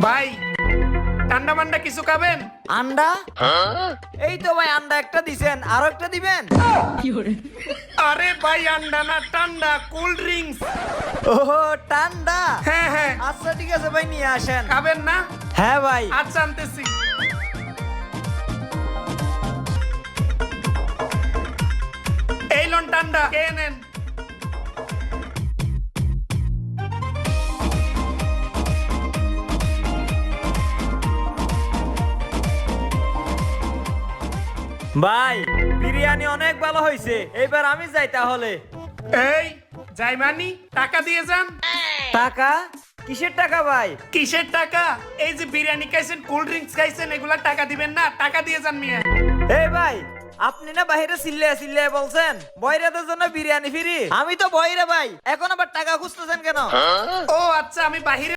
ভাই ঠান্ডা মান্ডা কিছু খাবেন? আন্ডা? এই তো ভাই আন্ডা একটা দিছেন, আরো একটা দিবেন? আরে ভাই আন্ডা না, ঠান্ডা কোল্ড ড্রিঙ্কস। ওহো ঠান্ডা। হ্যাঁ হ্যাঁ, আচ্ছা ঠিক আছে ভাই, নিয়ে আসেন। খাবেন না? হ্যাঁ ভাই। আচ্ছা আনতেছি। এই লন ঠান্ডা, খেয়ে নেন। ভাই বিরিয়ানি অনেক ভালো হয়েছে, এইবার আমি যাই তাহলে। এই যাই মানি, টাকা দিয়ে যান। টাকা? কিসের টাকা ভাই? কিসের টাকা? এই যে বিরিয়ানি খাইছেন, কোল্ড ড্রিঙ্কস খাইছেন, এগুলা টাকা দিবেন না? টাকা দিয়ে যান মিয়া। এই ভাই, আপনি না বাইরে চিল্লে বলছেন বয়রাদের জন্য বিরিয়ানি ফ্রি? আমি তো বয়রা ভাই, এখন আবার টাকা খুঁজতেছেন কেন? ও আচ্ছা, আমি বাহিরে